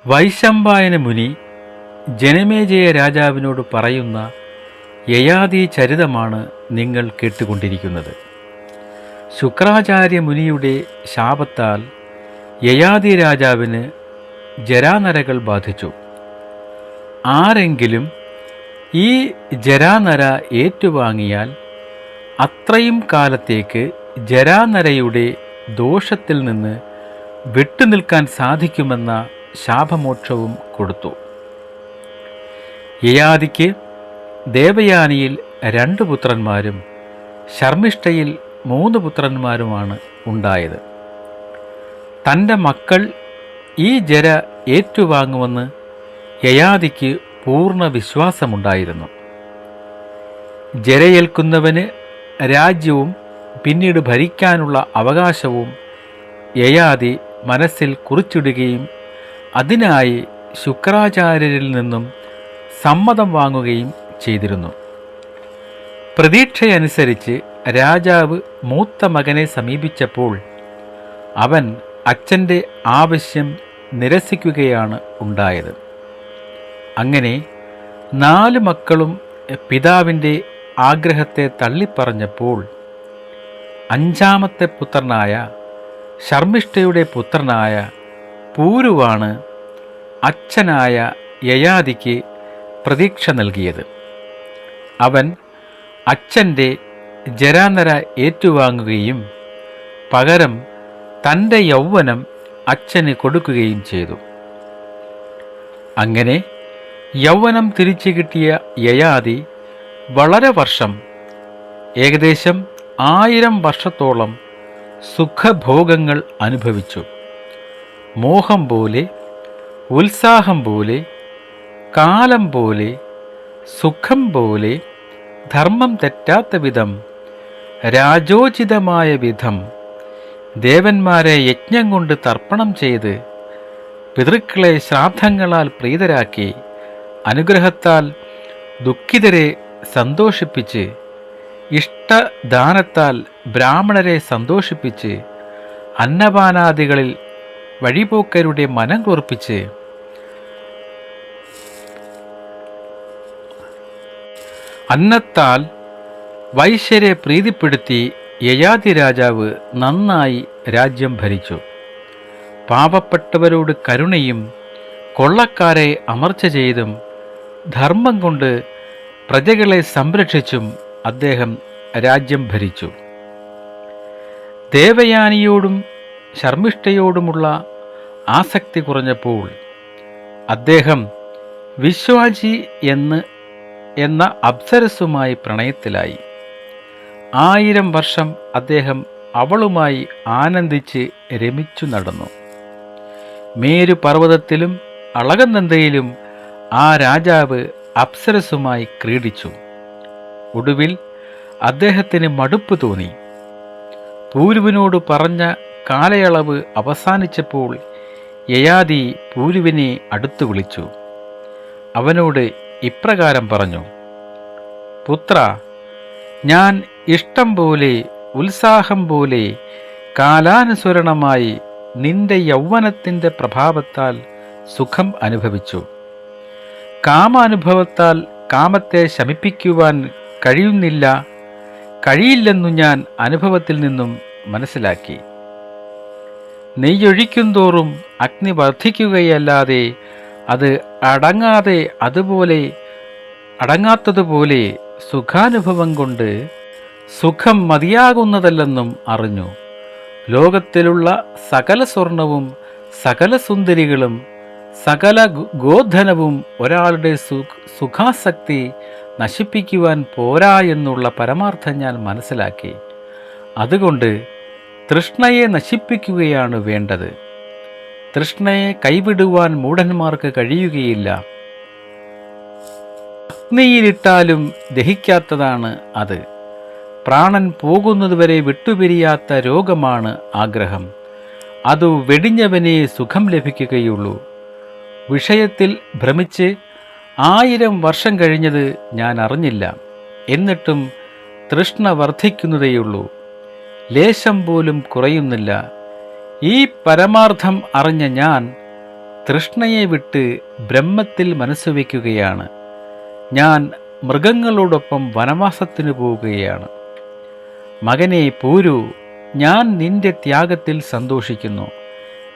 വൈശമ്പായന മുനി ജനമേജയ രാജാവിനോട് പറയുന്ന യയാതി ചരിതമാണ് നിങ്ങൾ കേട്ടുകൊണ്ടിരിക്കുന്നത്. ശുക്രാചാര്യ മുനിയുടെ ശാപത്താൽ യയാതി രാജാവിന് ജരാനരകൾ ബാധിച്ചു. ആരെങ്കിലും ഈ ജരാനര ഏറ്റുവാങ്ങിയാൽ അത്രയും കാലത്തേക്ക് ജരാനരയുടെ ദോഷത്തിൽ നിന്ന് വിട്ടുനിൽക്കാൻ സാധിക്കുമെന്ന ശാപമോക്ഷവും കൊടുത്തു. യയാതിക്ക് ദേവയാനിയിൽ 2 പുത്രന്മാരും ശർമ്മിഷ്ഠയിൽ 3 പുത്രന്മാരുമാണ് ഉണ്ടായത്. തൻ്റെ മക്കൾ ഈ ജര ഏറ്റുവാങ്ങുമെന്ന് യയാതിക്ക് പൂർണ്ണ വിശ്വാസമുണ്ടായിരുന്നു. ജരയേൽക്കുന്നവന് രാജ്യവും പിന്നീട് ഭരിക്കാനുള്ള അവകാശവും യയാതി മനസ്സിൽ കുറിച്ചിടുകയും അതിനായി ശുക്രാചാര്യരിൽ നിന്നും സമ്മതം വാങ്ങുകയും ചെയ്തിരുന്നു. പ്രതീക്ഷയനുസരിച്ച് രാജാവ് മൂത്ത മകനെ സമീപിച്ചപ്പോൾ അവൻ അച്ഛൻ്റെ ആവശ്യം നിരസിക്കുകയാണ് ഉണ്ടായത്. അങ്ങനെ 4 മക്കളും പിതാവിൻ്റെ ആഗ്രഹത്തെ തള്ളിപ്പറഞ്ഞപ്പോൾ 5ാമത്തെ പുത്രനായ ശർമ്മിഷ്ഠയുടെ പുത്രനായ പൂരുവാണ് അച്ഛനായ യയാതിക്ക് പ്രതീക്ഷ നൽകിയത്. അവൻ അച്ഛൻ്റെ ജരാനര ഏറ്റുവാങ്ങുകയും പകരം തൻ്റെ യൗവനം അച്ഛന് കൊടുക്കുകയും ചെയ്തു. അങ്ങനെ യൗവനം തിരിച്ചു കിട്ടിയ യയാതി വളരെ വർഷം, ഏകദേശം 1000 വർഷത്തോളം സുഖഭോഗങ്ങൾ അനുഭവിച്ചു. മോഹം പോലെ, ഉത്സാഹം പോലെ, കാലം പോലെ, സുഖം പോലെ, ധർമ്മം തെറ്റാത്ത വിധം, രാജോചിതമായ വിധം ദേവന്മാരെ യജ്ഞം കൊണ്ട് തർപ്പണം ചെയ്ത് പിതൃക്കളെ ശ്രാദ്ധങ്ങളാൽ പ്രീതരാക്കി അനുഗ്രഹത്താൽ ദുഃഖിതരെ സന്തോഷിപ്പിച്ച് ഇഷ്ടദാനത്താൽ ബ്രാഹ്മണരെ സന്തോഷിപ്പിച്ച് അന്നപാനാദികളിൽ വഴിപോക്കരുടെ മനം കുറിപ്പിച്ച് അന്നത്താൽ വൈശ്യരെ പ്രീതിപ്പെടുത്തി യയാതി രാജാവ് നന്നായി രാജ്യം ഭരിച്ചു. പാവപ്പെട്ടവരോട് കരുണയും കൊള്ളക്കാരെ അമർച്ച ചെയ്തും ധർമ്മം കൊണ്ട് പ്രജകളെ സംരക്ഷിച്ചും അദ്ദേഹം രാജ്യം ഭരിച്ചു. ദേവയാനിയോടും ശർമ്മിഷ്ഠയോടുമുള്ള ആസക്തി കുറഞ്ഞപ്പോൾ അദ്ദേഹം വിശ്വാജി എന്ന അപ്സരസുമായി പ്രണയത്തിലായി. 1000 വർഷം അദ്ദേഹം അവളുമായി ആനന്ദിച്ച് രമിച്ചു നടന്നു. മേരു പർവ്വതത്തിലും അളകനന്ദയിലും ആ രാജാവ് അപ്സരസുമായി ക്രീഡിച്ചു. ഒടുവിൽ അദ്ദേഹത്തിന് മടുപ്പ് തോന്നി. പൂരുവിനോട് പറഞ്ഞ കാലയളവ് അവസാനിച്ചപ്പോൾ യയാതി പൂരുവിനെ അടുത്തു വിളിച്ചു. അവനോട് ഇപ്രകാരം പറഞ്ഞു: പുത്ര, ഞാൻ ഇഷ്ടം പോലെ, ഉത്സാഹം പോലെ, കാലാനുസരണമായി നിന്റെ യൗവനത്തിൻ്റെ പ്രഭാവത്താൽ സുഖം അനുഭവിച്ചു. കാമാനുഭവത്താൽ കാമത്തെ ശമിപ്പിക്കുവാൻ കഴിയില്ലെന്നു ഞാൻ അനുഭവത്തിൽ നിന്നും മനസ്സിലാക്കി. നെയ്യൊഴിക്കുന്തോറും അഗ്നി വർദ്ധിക്കുകയല്ലാതെ അത് അടങ്ങാത്തതുപോലെ സുഖാനുഭവം കൊണ്ട് സുഖം മതിയാകുന്നതല്ലെന്നും അറിഞ്ഞു. ലോകത്തിലുള്ള സകല സ്വർണവും സകല സുന്ദരികളും സകല ഗോധനവും ഒരാളുടെ സുഖാസക്തി നശിപ്പിക്കുവാൻ പോരാ എന്നുള്ള പരമാർത്ഥം ഞാൻ മനസ്സിലാക്കി. അതുകൊണ്ട് തൃഷ്ണയെ നശിപ്പിക്കുകയാണ് വേണ്ടത്. തൃഷ്ണയെ കൈവിടുവാൻ മൂഢന്മാർക്ക് കഴിയുകയില്ല. അഗ്നിയിലിട്ടാലും ദഹിക്കാത്തതാണ് അത്. പ്രാണൻ പോകുന്നതുവരെ വിട്ടുപിരിയാത്ത രോഗമാണ് ആഗ്രഹം. അതു വെടിഞ്ഞവനെ സുഖം ലഭിക്കുകയുള്ളൂ. വിഷയത്തിൽ ഭ്രമിച്ച് 1000 വർഷം കഴിഞ്ഞത് ഞാൻ അറിഞ്ഞില്ല. എന്നിട്ടും തൃഷ്ണ വർദ്ധിക്കുന്നതേയുള്ളൂ, ലേശം പോലും കുറയുന്നില്ല. ഈ പരമാർത്ഥം അറിഞ്ഞ ഞാൻ തൃഷ്ണയെ വിട്ട് ബ്രഹ്മത്തിൽ മനസ്സുവെക്കുകയാണ്. ഞാൻ മൃഗങ്ങളോടൊപ്പം വനവാസത്തിനു പോവുകയാണ്. മകനെ പൂരു, ഞാൻ നിന്റെ ത്യാഗത്തിൽ സന്തോഷിക്കുന്നു.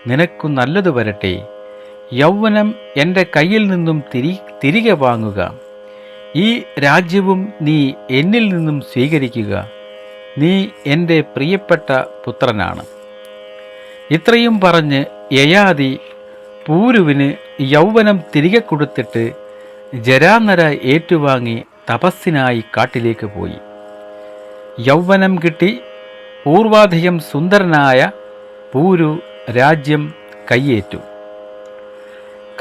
നിനക്കു നല്ലതു വരട്ടെ. യൗവനം എൻ്റെ കയ്യിൽ നിന്നും തിരികെ വാങ്ങുക. ഈ രാജ്യവും നീ എന്നിൽ നിന്നും സ്വീകരിക്കുക. നീ എൻ്റെ പ്രിയപ്പെട്ട പുത്രനാണ്. ഇത്രയും പറഞ്ഞ് യയാതി പൂരുവിന് യൗവനം തിരികെ കൊടുത്തിട്ട് ജരാനര ഏറ്റുവാങ്ങി തപസ്സിനായി കാട്ടിലേക്ക് പോയി. യൗവനം കിട്ടി പൂർവാധികം സുന്ദരനായ പൂരു രാജ്യം കയ്യേറ്റു.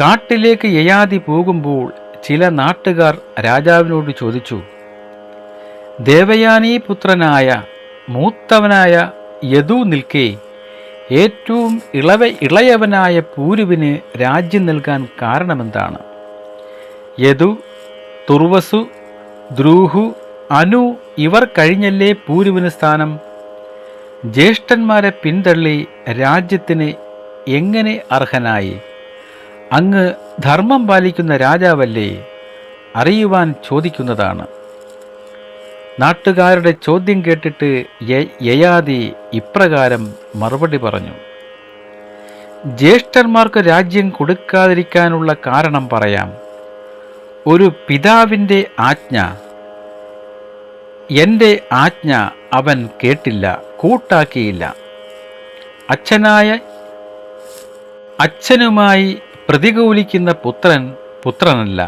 കാട്ടിലേക്ക് യയാതി പോകുമ്പോൾ ചില നാട്ടുകാർ രാജാവിനോട് ചോദിച്ചു, ദേവയാനീ പുത്രനായ മൂത്തവനായ യദു നിൽക്കെ ഏറ്റവും ഇളയവനായ പൂരുവിന് രാജ്യം നൽകാൻ കാരണമെന്താണ്? യദു, തുർവസു, ദ്രൂഹു, അനു ഇവർ കഴിഞ്ഞല്ലേ പൂരുവിന് സ്ഥാനം? ജ്യേഷ്ഠന്മാരെ പിന്തള്ളി രാജ്യത്തിന് എങ്ങനെ അർഹനായി? അങ്ങ് ധർമ്മം പാലിക്കുന്ന രാജാവല്ലേ? അറിയുവാൻ ചോദിക്കുന്നതാണ്. നാട്ടുകാരുടെ ചോദ്യം കേട്ടിട്ട് യയാതി ഇപ്രകാരം മറുപടി പറഞ്ഞു. ജ്യേഷ്ഠന്മാർക്ക് രാജ്യം കൊടുക്കാതിരിക്കാനുള്ള കാരണം പറയാം. ഒരു പിതാവിൻ്റെ ആജ്ഞ, എൻ്റെ ആജ്ഞ അവൻ കേട്ടില്ല, കൂട്ടാക്കിയില്ല. അച്ഛനുമായി പ്രതികൂലിക്കുന്ന പുത്രൻ പുത്രനല്ല,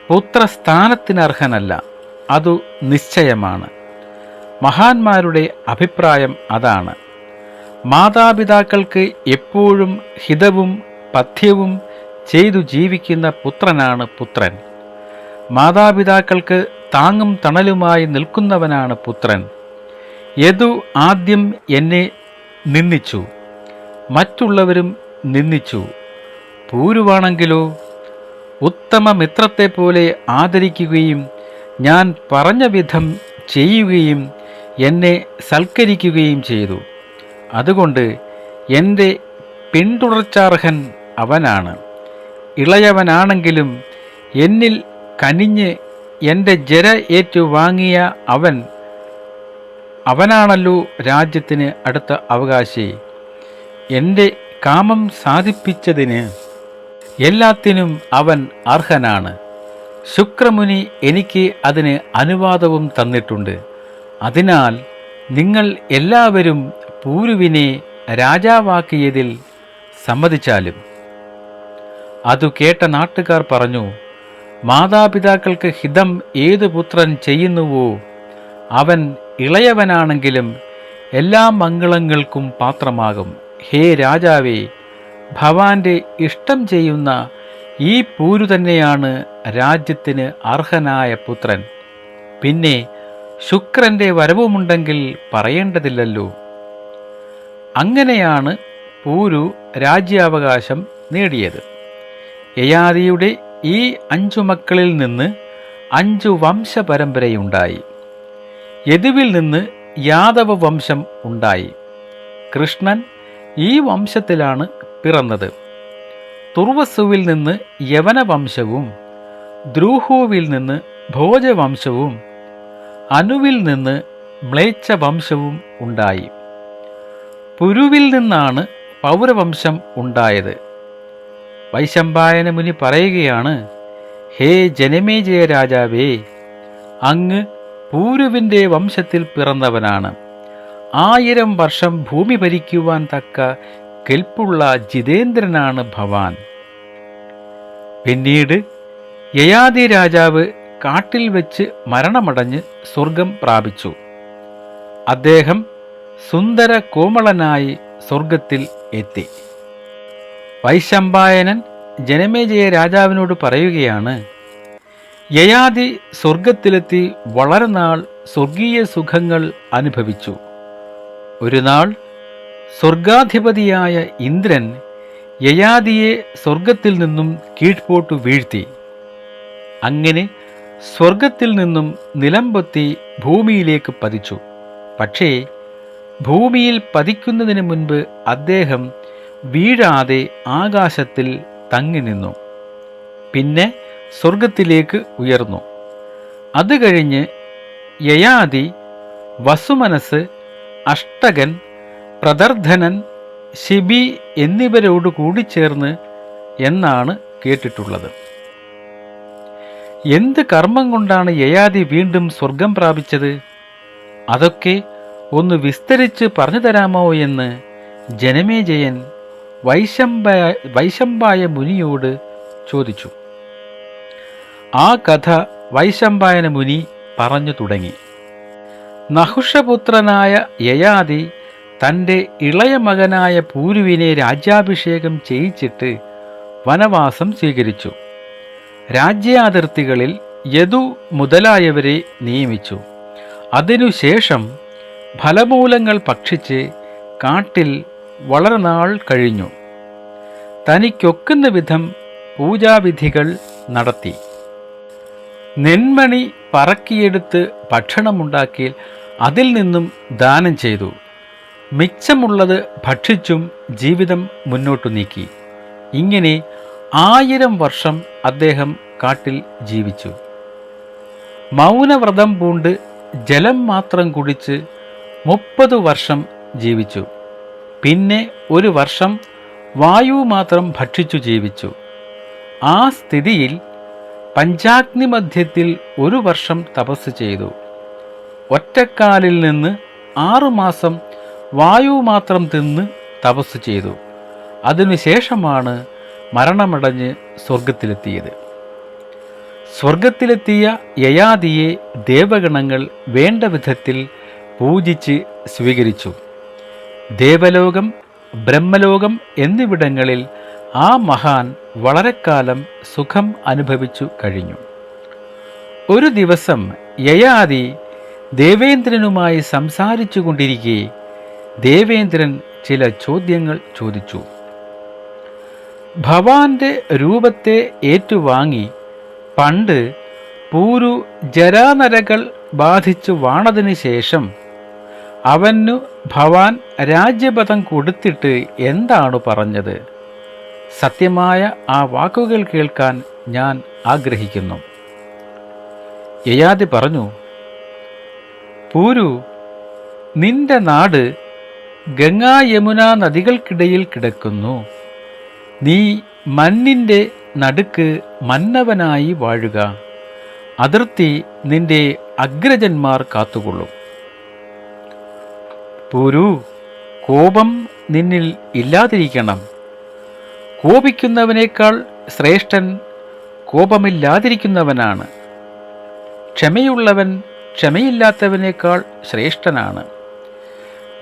പുത്രസ്ഥാനത്തിനർഹനല്ല. അതു നിശ്ചയമാണ്. മഹാന്മാരുടെ അഭിപ്രായം അതാണ്. മാതാപിതാക്കൾക്ക് എപ്പോഴും ഹിതവും പഥ്യവും ചെയ്തു ജീവിക്കുന്ന പുത്രനാണ് പുത്രൻ. മാതാപിതാക്കൾക്ക് താങ്ങും തണലുമായി നിൽക്കുന്നവനാണ് പുത്രൻ. യദു ആദ്യം എന്നെ നിന്ദിച്ചു, മറ്റുള്ളവരും നിന്ദിച്ചു. പൂരുവാണെങ്കിലോ ഉത്തമ മിത്രത്തെപ്പോലെ ആദരിക്കുകയും ഞാൻ പറഞ്ഞ വിധം ചെയ്യുകയും എന്നെ സൽക്കരിക്കുകയും ചെയ്തു. അതുകൊണ്ട് എൻ്റെ പിന്തുടർച്ചാർഹൻ അവനാണ്. ഇളയവനാണെങ്കിലും എന്നിൽ കനിഞ്ഞ് എൻ്റെ ജര ഏറ്റു വാങ്ങിയ അവനാണല്ലോ രാജ്യത്തിന് അടുത്ത അവകാശി. എൻ്റെ കാമം സാധിപ്പിച്ചതിന് എല്ലാത്തിനും അവൻ അർഹനാണ്. ശുക്രമുനി എനിക്ക് അതിന് അനുവാദവും തന്നിട്ടുണ്ട്. അതിനാൽ നിങ്ങൾ എല്ലാവരും പൂരുവിനെ രാജാവാക്കിയതിൽ സമ്മതിച്ചാലും. അതു കേട്ട നാട്ടുകാർ പറഞ്ഞു, മാതാപിതാക്കൾക്ക് ഹിതം ഏതു പുത്രൻ ചെയ്യുന്നുവോ അവൻ ഇളയവനാണെങ്കിലും എല്ലാ മംഗളങ്ങൾക്കും പാത്രമാകും. ഹേ രാജാവേ, ഭവാന്റെ ഇഷ്ടം ചെയ്യുന്ന ഈ പൂരു തന്നെയാണ് രാജ്യത്തിന് അർഹനായ പുത്രൻ. പിന്നെ ശുക്രന്റെ വരവുമുണ്ടെങ്കിൽ പറയേണ്ടതില്ലല്ലോ. അങ്ങനെയാണ് പൂരു രാജ്യാവകാശം നേടിയത്. യയാതിയുടെ ഈ 5 മക്കളിൽ നിന്ന് 5 വംശപരമ്പരയുണ്ടായി. യദുവിൽ നിന്ന് യാദവ വംശം ഉണ്ടായി. കൃഷ്ണൻ ഈ വംശത്തിലാണ് പിറന്നത്. തുർവസുവിൽ നിന്ന് യവനവംശവും ദ്രൂഹുവിൽ നിന്ന് ഭോജവംശവും അനുവിൽ നിന്ന് മ്ലേച്ഛ വംശവും ഉണ്ടായി. പുരുവിൽ നിന്നാണ് പൗരവംശം ഉണ്ടായത്. വൈശമ്പായന മുനി പറയുകയാണ്, ഹേ ജനമേജയ രാജാവേ, അങ്ങ് പൂരുവിൻ്റെ വംശത്തിൽ പിറന്നവനാണ്. 1000 വർഷം ഭൂമി ഭരിക്കുവാൻ തക്ക കെൽപ്പുള്ള ജിതേന്ദ്രനാണ് ഭവാൻ. പിന്നീട് യയാതി രാജാവ് കാട്ടിൽ വെച്ച് മരണമടഞ്ഞ് സ്വർഗം പ്രാപിച്ചു. അദ്ദേഹം സുന്ദര കോമളനായി സ്വർഗത്തിൽ എത്തി. വൈശമ്പായനൻ ജനമേജയ രാജാവിനോട് പറയുകയാണ്, യയാതി സ്വർഗത്തിലെത്തി വളരെ നാൾ സ്വർഗീയ സുഖങ്ങൾ അനുഭവിച്ചു. ഒരു നാൾ സ്വർഗാധിപതിയായ ഇന്ദ്രൻ യയാതിയെ സ്വർഗത്തിൽ നിന്നും കീഴ്പോട്ടു വീഴ്ത്തി. അങ്ങനെ സ്വർഗത്തിൽ നിന്നും നിലംപൊത്തി ഭൂമിയിലേക്ക് പതിച്ചു. പക്ഷേ ഭൂമിയിൽ പതിക്കുന്നതിന് മുൻപ് അദ്ദേഹം വീഴാതെ ആകാശത്തിൽ തങ്ങി നിന്നു. പിന്നെ സ്വർഗത്തിലേക്ക് ഉയർന്നു. അത് കഴിഞ്ഞ് യയാതി, വസുമനസ്, അഷ്ടകൻ, പ്രദർധനൻ, ശിബി എന്നിവരോട് കൂടിച്ചേർന്ന് എന്നാണ് കേട്ടിട്ടുള്ളത്. എന്ത് കർമ്മം കൊണ്ടാണ് യയാതി വീണ്ടും സ്വർഗം പ്രാപിച്ചത്? അതൊക്കെ ഒന്ന് വിസ്തരിച്ച് പറഞ്ഞു തരാമോ എന്ന് ജനമേജയൻ വൈശമ്പായ മുനിയോട് ചോദിച്ചു. ആ കഥ വൈശമ്പായന മുനി പറഞ്ഞു തുടങ്ങി. നഹുഷപുത്രനായ യയാതി തൻ്റെ ഇളയ മകനായ പൂരുവിനെ രാജ്യാഭിഷേകം ചെയ്യിച്ചിട്ട് വനവാസം സ്വീകരിച്ചു. രാജ്യാതിർത്തികളിൽ യദു മുതലായവരെ നിയമിച്ചു. അതിനുശേഷം ഫലമൂലങ്ങൾ ഭക്ഷിച്ച് കാട്ടിൽ വളരെ നാൾ കഴിഞ്ഞു. തനിക്കൊക്കുന്ന വിധം പൂജാവിധികൾ നടത്തി. നെന്മണി പറക്കിയെടുത്ത് ഭക്ഷണമുണ്ടാക്കി അതിൽ നിന്നും ദാനം ചെയ്തു. മിച്ചമുള്ളത് ഭക്ഷിച്ചും ജീവിതം മുന്നോട്ടു നീക്കി. ഇങ്ങനെ 1000 വർഷം അദ്ദേഹം കാട്ടിൽ ജീവിച്ചു. മൗനവ്രതം പൂണ്ട് ജലം മാത്രം കുടിച്ച് 30 വർഷം ജീവിച്ചു. പിന്നെ 1 വർഷം വായു മാത്രം ഭക്ഷിച്ചു ജീവിച്ചു. ആ സ്ഥിതിയിൽ പഞ്ചാഗ്നി മധ്യത്തിൽ 1 വർഷം തപസ് ചെയ്തു. ഒറ്റക്കാലിൽ നിന്ന് 6 മാസം വായു മാത്രം തിന്ന് തപസ് ചെയ്തു. അതിനുശേഷമാണ് മരണമടഞ്ഞ് സ്വർഗത്തിലെത്തിയത്. സ്വർഗത്തിലെത്തിയ യയാതിയെ ദേവഗണങ്ങൾ വേണ്ട വിധത്തിൽ പൂജിച്ച് സ്വീകരിച്ചു. ദേവലോകം, ബ്രഹ്മലോകം എന്നിവിടങ്ങളിൽ ആ മഹാൻ വളരെക്കാലം സുഖം അനുഭവിച്ചു കഴിഞ്ഞു. ഒരു ദിവസം യയാതി ദേവേന്ദ്രനുമായി സംസാരിച്ചു കൊണ്ടിരിക്കെ ദേവേന്ദ്രൻ ചില ചോദ്യങ്ങൾ ചോദിച്ചു. ഭവാന്റെ രൂപത്തെ ഏറ്റുവാങ്ങി പണ്ട് പൂരു ജരാനരകൾ ബാധിച്ചു വാണതിന് ശേഷം അവനു ഭവാൻ രാജ്യപദം കൊടുത്തിട്ട് എന്താണ് പറഞ്ഞത്? സത്യമായ ആ വാക്കുകൾ കേൾക്കാൻ ഞാൻ ആഗ്രഹിക്കുന്നു. യയാതി പറഞ്ഞു, പൂരു, നിന്റെ നാട് ഗംഗാ യമുന നദികൾക്കിടയിൽ കിടക്കുന്നു. നീ മണ്ണിൻ്റെ നടുക്ക് മന്നവനായി വാഴുക. അതിർത്തി നിന്റെ അഗ്രജന്മാർ കാത്തുകൊള്ളും. പൂരു, കോപം നിന്നിൽ ഇല്ലാതിരിക്കണം. കോപിക്കുന്നവനേക്കാൾ ശ്രേഷ്ഠൻ കോപമില്ലാതിരിക്കുന്നവനാണ്. ക്ഷമയുള്ളവൻ ക്ഷമയില്ലാത്തവനേക്കാൾ ശ്രേഷ്ഠനാണ്.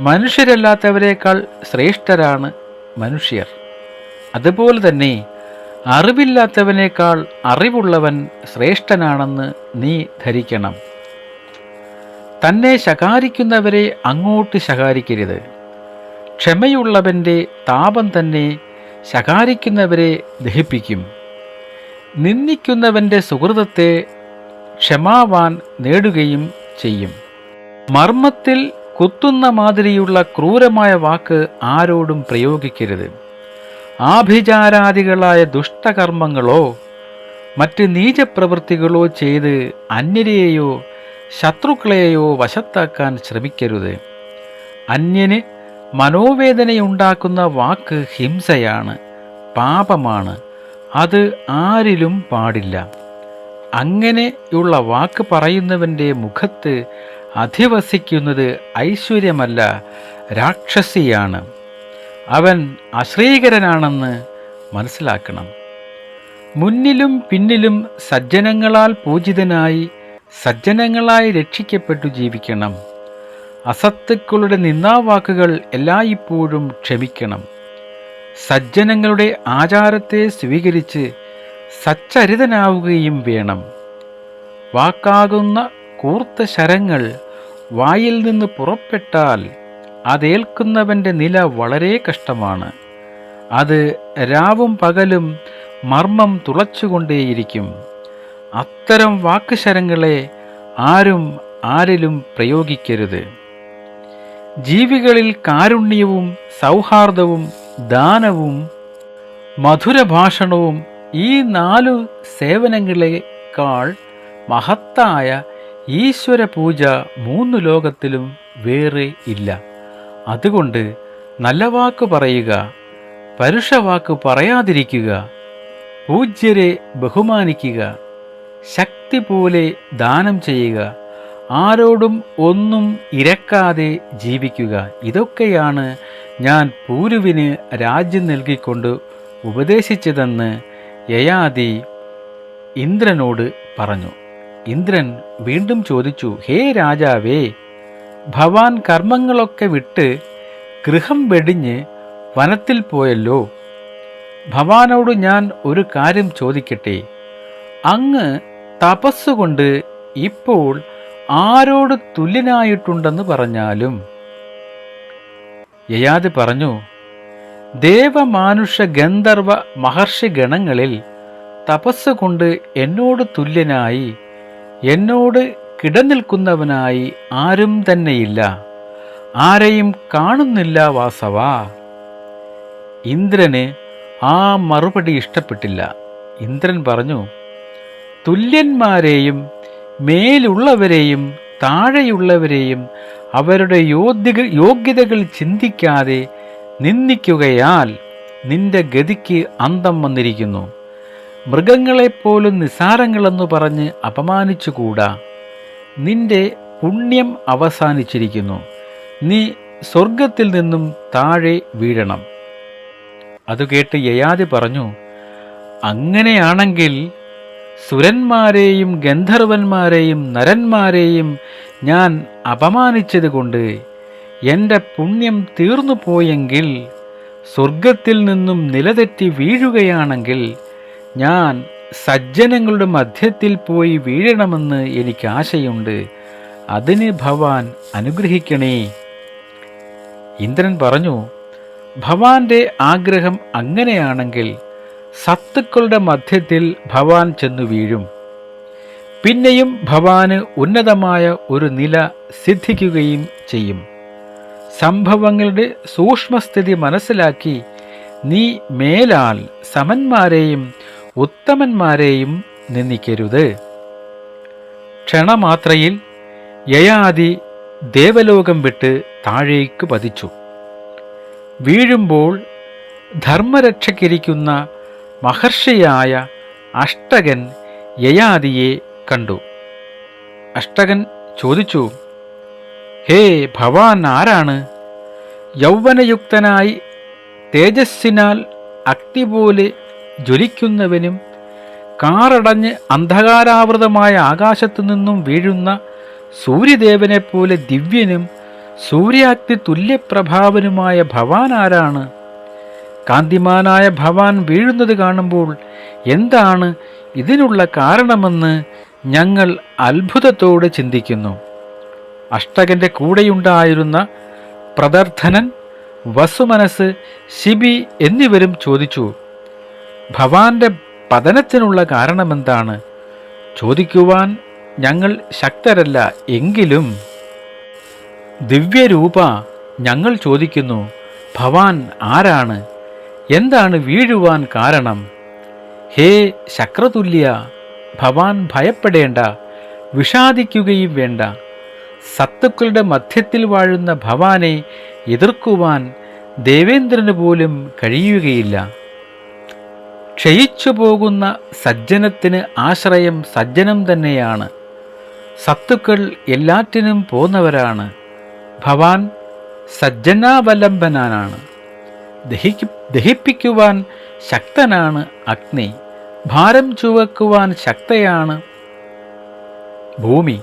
മനുഷ്യരല്ലാത്തവരേക്കാൾ ശ്രേഷ്ഠരാണ് മനുഷ്യർ. അതുപോലെ തന്നെ അറിവില്ലാത്തവനേക്കാൾ അറിവുള്ളവൻ ശ്രേഷ്ഠനാണെന്ന് നീ ധരിക്കണം. തന്നെ ശകാരിക്കുന്നവരെ അങ്ങോട്ട് ശകാരിക്കരുത്. ക്ഷമയുള്ളവൻ്റെ താപം തന്നെ ശകാരിക്കുന്നവരെ ദഹിപ്പിക്കും. നിന്ദിക്കുന്നവൻ്റെ സുഹൃതത്തെ ക്ഷമാവാൻ നേടുകയും ചെയ്യും. മർമ്മത്തിൽ കുത്തുന്ന മാതിരിയുള്ള ക്രൂരമായ വാക്ക് ആരോടും പ്രയോഗിക്കരുത്. ആഭിചാരാദികളായ ദുഷ്ടകർമ്മങ്ങളോ മറ്റ് നീചപ്രവൃത്തികളോ ചെയ്ത് അന്യരെയോ ശത്രുക്കളെയോ വശത്താക്കാൻ ശ്രമിക്കരുത്. അന്യന് മനോവേദനയുണ്ടാക്കുന്ന വാക്ക് ഹിംസയാണ്, പാപമാണ്. അത് ആരിലും പാടില്ല. അങ്ങനെയുള്ള വാക്ക് പറയുന്നവൻ്റെ മുഖത്ത് അധിവസിക്കുന്നത് ഐശ്വര്യമല്ല, രാക്ഷസിയാണ്. അവൻ അശ്രീകരനാണെന്ന് മനസ്സിലാക്കണം. മുന്നിലും പിന്നിലും സജ്ജനങ്ങളാൽ പൂജിതനായി സജ്ജനങ്ങളായി രക്ഷിക്കപ്പെട്ടു ജീവിക്കണം. അസത്തുക്കളുടെ നിന്ദാവാക്കുകൾ എല്ലായ്പ്പോഴും ക്ഷമിക്കണം. സജ്ജനങ്ങളുടെ ആചാരത്തെ സ്വീകരിച്ച് സച്ചരിതനാവുകയും വേണം. വാക്കാകുന്ന കൂർത്ത ശരങ്ങൾ വായിൽ നിന്ന് പുറപ്പെട്ടാൽ അതേൽക്കുന്നവൻ്റെ നില വളരെ കഷ്ടമാണ്. അത് രാവും പകലും മർമ്മം തുളച്ചുകൊണ്ടേയിരിക്കും. അത്തരം വാക്കുശരങ്ങളെ ആരും ആരിലും പ്രയോഗിക്കരുത്. ജീവികളിൽ കാരുണ്യവും സൗഹാർദ്ദവും ദാനവും മധുരഭാഷണവും ഈ 4 സേവനങ്ങളെക്കാൾ മഹത്തായ ഈശ്വര പൂജ 3 ലോകത്തിലും വേറെ ഇല്ല. അതുകൊണ്ട് നല്ല വാക്ക് പറയുക, പരുഷവാക്ക് പറയാതിരിക്കുക, പൂജ്യരെ ബഹുമാനിക്കുക, ശക്തി പോലെ ദാനം ചെയ്യുക, ആരോടും ഒന്നും ഇരക്കാതെ ജീവിക്കുക. ഇതൊക്കെയാണ് ഞാൻ പൂരുവിന് രാജ്യം നൽകിക്കൊണ്ട് ഉപദേശിച്ചതെന്ന് യയാതി ഇന്ദ്രനോട് പറഞ്ഞു. ഇന്ദ്രൻ വീണ്ടും ചോദിച്ചു, ഹേ രാജാവേ, ഭവാൻ കർമ്മങ്ങളൊക്കെ വിട്ട് ഗൃഹം വെടിഞ്ഞ് വനത്തിൽ പോയല്ലോ. ഭവാനോട് ഞാൻ ഒരു കാര്യം ചോദിക്കട്ടെ. അങ്ങ് തപസ്സുകൊണ്ട് ഇപ്പോൾ ആരോട് തുല്യനായിട്ടുണ്ടെന്ന് പറഞ്ഞാലും? യയാതി പറഞ്ഞു, ദേവമാനുഷ ഗന്ധർവ മഹർഷി ഗണങ്ങളിൽ തപസ്സുകൊണ്ട് എന്നോട് തുല്യനായി, എന്നോട് കിടനിൽക്കുന്നവനായി ആരും തന്നെയില്ല. ആരെയും കാണുന്നില്ല വാസവ. ഇന്ദ്രന് ആ മറുപടി ഇഷ്ടപ്പെട്ടില്ല. ഇന്ദ്രൻ പറഞ്ഞു, തുല്യന്മാരെയും മേലുള്ളവരെയും താഴെയുള്ളവരെയും അവരുടെ യോഗ്യതകൾ ചിന്തിക്കാതെ നിന്ദിക്കുകയാൽ നിന്റെ ഗതിക്ക് അന്തം വന്നിരിക്കുന്നു. മൃഗങ്ങളെപ്പോലും നിസാരങ്ങളെന്ന് പറഞ്ഞ് അപമാനിച്ചുകൂടാ. നിന്റെ പുണ്യം അവസാനിച്ചിരിക്കുന്നു. നീ സ്വർഗത്തിൽ നിന്നും താഴെ വീഴണം. അതുകേട്ട് യയാതി പറഞ്ഞു, അങ്ങനെയാണെങ്കിൽ സുരന്മാരെയും ഗന്ധർവന്മാരെയും നരന്മാരെയും ഞാൻ അപമാനിച്ചതുകൊണ്ട് എൻ്റെ പുണ്യം തീർന്നു പോയെങ്കിൽ, സ്വർഗത്തിൽ നിന്നും നിലതെറ്റി വീഴുകയാണെങ്കിൽ ഞാൻ സജ്ജനങ്ങളുടെ മധ്യത്തിൽ പോയി വീഴണമെന്ന് എനിക്ക് ആശയുണ്ട്. അതിന് ഭവാൻ അനുഗ്രഹിക്കണേ. ഇന്ദ്രൻ പറഞ്ഞു, ഭവാന്റെ ആഗ്രഹം അങ്ങനെയാണെങ്കിൽ സത്തുക്കളുടെ മധ്യത്തിൽ ഭവാൻ ചെന്നു വീഴും. പിന്നെയും ഭവാന് ഉന്നതമായ ഒരു നില സിദ്ധിക്കുകയും ചെയ്യും. സംഭവങ്ങളുടെ സൂക്ഷ്മസ്ഥിതി മനസ്സിലാക്കി നീ മേലാൽ സമന്മാരെയും ഉത്തമന്മാരെയും നിന്ദിക്കരുത്. ക്ഷണമാത്രയിൽ യയാതി ദേവലോകം വിട്ട് താഴേക്ക് പതിച്ചു. വീഴുമ്പോൾ ധർമ്മരക്ഷയ്ക്കിരിക്കുന്ന മഹർഷിയായ അഷ്ടകൻ യയാതിയെ കണ്ടു. അഷ്ടകൻ ചോദിച്ചു, ഹേ ഭവാൻ ആരാണ്? യൗവനയുക്തനായി തേജസ്സിനാൽ അഗ്നി പോലെ ജ്വലിക്കുന്നവനും കാറടഞ്ഞ് അന്ധകാരാവൃതമായ ആകാശത്തു നിന്നും വീഴുന്ന സൂര്യദേവനെപ്പോലെ ദിവ്യനും സൂര്യാഗ്നി തുല്യപ്രഭാവനുമായ ഭവാൻ ആരാണ്? കാന്തിമാനായ ഭവാൻ വീഴുന്നത് കാണുമ്പോൾ എന്താണ് ഇതിനുള്ള കാരണമെന്ന് ഞങ്ങൾ അത്ഭുതത്തോടെ ചിന്തിക്കുന്നു. അഷ്ടകന്റെ കൂടെയുണ്ടായിരുന്ന പ്രദർധനൻ, വസുമനസ്, ശിബി എന്നിവരും ചോദിച്ചു, ഭവാന്റെ പതനത്തിനുള്ള കാരണമെന്താണ്? ചോദിക്കുവാൻ ഞങ്ങൾ ശക്തരല്ല, എങ്കിലും ദിവ്യരൂപ ഞങ്ങൾ ചോദിക്കുന്നു, ഭവാൻ ആരാണ്? എന്താണ് വീഴുവാൻ കാരണം? ഹേ ശക്രതുല്യ, ഭവാൻ ഭയപ്പെടേണ്ട, വിഷാദിക്കുകയും വേണ്ട. സത്തുക്കളുടെ മധ്യത്തിൽ വാഴുന്ന ഭവാനെ എതിർക്കുവാൻ ദേവേന്ദ്രന് പോലും കഴിയുകയില്ല. ക്ഷയിച്ചു പോകുന്ന സജ്ജനത്തിന് ആശ്രയം സജ്ജനം തന്നെയാണ്. സത്തുക്കൾ എല്ലാറ്റിനും പോന്നവരാണ്. ഭവാൻ സജ്ജനാവലംബനാണ്. ദഹിപ്പിക്കുവാൻ ശക്തനാണ് അഗ്നി. ഭാരം ചുവക്കുവാൻ ശക്തയാണ് ഭൂമി.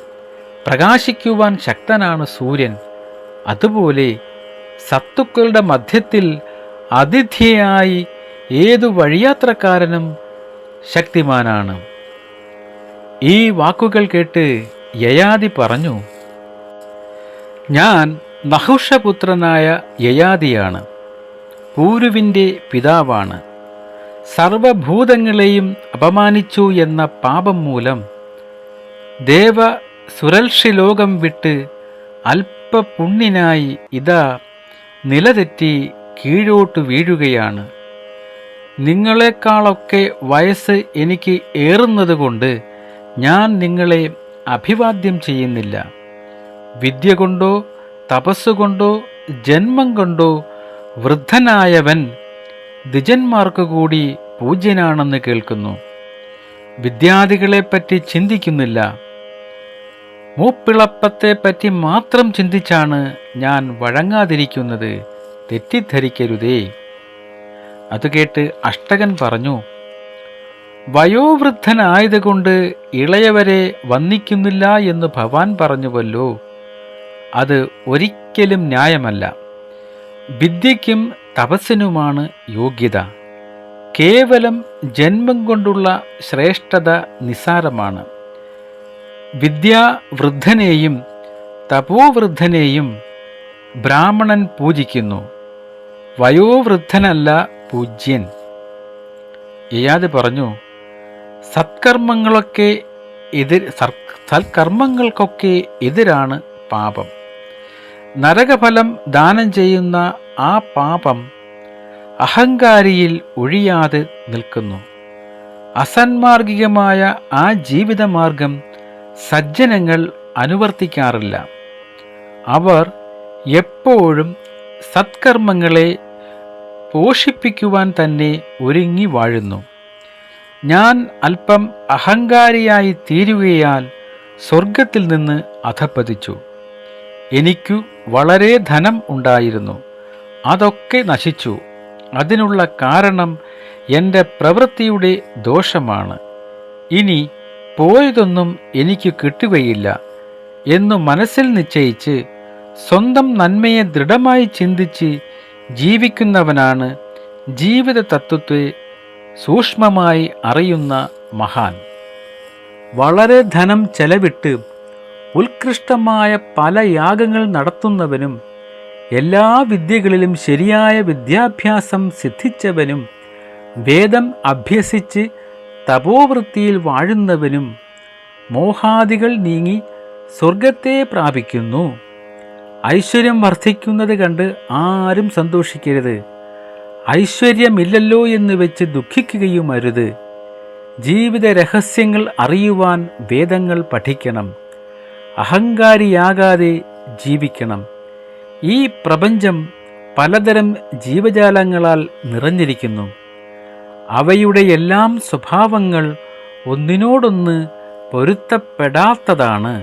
പ്രകാശിക്കുവാൻ ശക്തനാണ് സൂര്യൻ. അതുപോലെ സത്തുക്കളുടെ മധ്യത്തിൽ അതിഥിയായി ഏതു വഴിയാത്രക്കാരനും ശക്തിമാനാണ്. ഈ വാക്കുകൾ കേട്ട് യയാതി പറഞ്ഞു, ഞാൻ നഹുഷപുത്രനായ യയാതിയാണ്. പൂരുവിൻ്റെ പിതാവാണ്. സർവഭൂതങ്ങളെയും അപമാനിച്ചു എന്ന പാപം മൂലം ദേവ സുരൽഷി ലോകം വിട്ട് അല്പപുണ്യനായി ഇതാ നിലതെറ്റി കീഴോട്ട് വീഴുകയാണ്. നിങ്ങളെക്കാളൊക്കെ വയസ്സ് എനിക്ക് ഏറുന്നതുകൊണ്ട് ഞാൻ നിങ്ങളെ അഭിവാദ്യം ചെയ്യുന്നില്ല. വിദ്യ കൊണ്ടോ തപസ്സുകൊണ്ടോ ജന്മം കൊണ്ടോ വൃദ്ധനായവൻ ദ്വിജന്മാർക്കു കൂടി പൂജ്യനാണെന്ന് കേൾക്കുന്നു. വിദ്യാദികളെപ്പറ്റി ചിന്തിക്കുന്നില്ല. മൂപ്പിളപ്പത്തെപ്പറ്റി മാത്രം ചിന്തിച്ചാണ് ഞാൻ വഴങ്ങാതിരിക്കുന്നത്. തെറ്റിദ്ധരിക്കരുതേ. അതുകേട്ട് അഷ്ടകൻ പറഞ്ഞു, വയോവൃദ്ധനായതുകൊണ്ട് ഇളയവരെ വന്ദിക്കുന്നില്ല എന്ന് ഭവാൻ പറഞ്ഞുവല്ലോ. അത് ഒരിക്കലും ന്യായമല്ല. വിദ്യയ്ക്കും തപസ്സിനുമാണ് യോഗ്യത. കേവലം ജന്മം കൊണ്ടുള്ള ശ്രേഷ്ഠത നിസ്സാരമാണ്. വിദ്യാവൃദ്ധനെയും തപോവൃദ്ധനെയും ബ്രാഹ്മണൻ പൂജിക്കുന്നു, വയോവൃദ്ധനല്ല പൂജ്യൻ. യയാതി പറഞ്ഞു, സൽക്കർമ്മങ്ങൾക്കൊക്കെ എതിരാണ് പാപം. നരകഫലം ദാനം ചെയ്യുന്ന ആ പാപം അഹങ്കാരിയിൽ ഒഴിയാതെ നിൽക്കുന്നു. അസന്മാർഗികമായ ആ ജീവിതമാർഗം സജ്ജനങ്ങൾ അനുവർത്തിക്കാറില്ല. അവർ എപ്പോഴും സത്കർമ്മങ്ങളെ പോഷിപ്പിക്കുവാൻ തന്നെ ഒരുങ്ങി വാഴുന്നു. ഞാൻ അല്പം അഹങ്കാരിയായി തീരുകയാൽ സ്വർഗത്തിൽ നിന്ന് അധപ്പതിച്ചു. എനിക്കു വളരെ ധനം ഉണ്ടായിരുന്നു, അതൊക്കെ നശിച്ചു. അതിനുള്ള കാരണം എൻ്റെ പ്രവൃത്തിയുടെ ദോഷമാണ്. ഇനി പോയതൊന്നും എനിക്ക് കിട്ടുകയില്ല എന്നു മനസ്സിൽ നിശ്ചയിച്ച് സ്വന്തം നന്മയെ ദൃഢമായി ചിന്തിച്ച് ജീവിക്കുന്നവനാണ് ജീവിത തത്വത്തെ സൂക്ഷ്മമായി അറിയുന്ന മഹാൻ. വളരെ ധനം ചെലവിട്ട് ഉത്കൃഷ്ടമായ പല യാഗങ്ങൾ നടത്തുന്നവനും എല്ലാ വിദ്യകളിലും ശരിയായ വിദ്യാഭ്യാസം സിദ്ധിച്ചവനും വേദം അഭ്യസിച്ച് തപോവൃത്തിയിൽ വാഴുന്നവനും മോഹാദികൾ നീങ്ങി സ്വർഗത്തെ പ്രാപിക്കുന്നു. ഐശ്വര്യം വർദ്ധിക്കുന്നത് കണ്ട് ആരും സന്തോഷിക്കരുത്. ഐശ്വര്യമില്ലല്ലോ എന്ന് വെച്ച് ദുഃഖിക്കുകയും അരുത്. ജീവിത രഹസ്യങ്ങൾ അറിയുവാൻ വേദങ്ങൾ പഠിക്കണം. അഹങ്കാരിയാകാതെ ജീവിക്കണം. ഈ പ്രപഞ്ചം പലതരം ജീവജാലങ്ങളാൽ നിറഞ്ഞിരിക്കുന്നു. അവയുടെ എല്ലാം സ്വഭാവങ്ങൾ ഒന്നിനോടൊന്ന് പൊരുത്തപ്പെടാത്തതാണ്.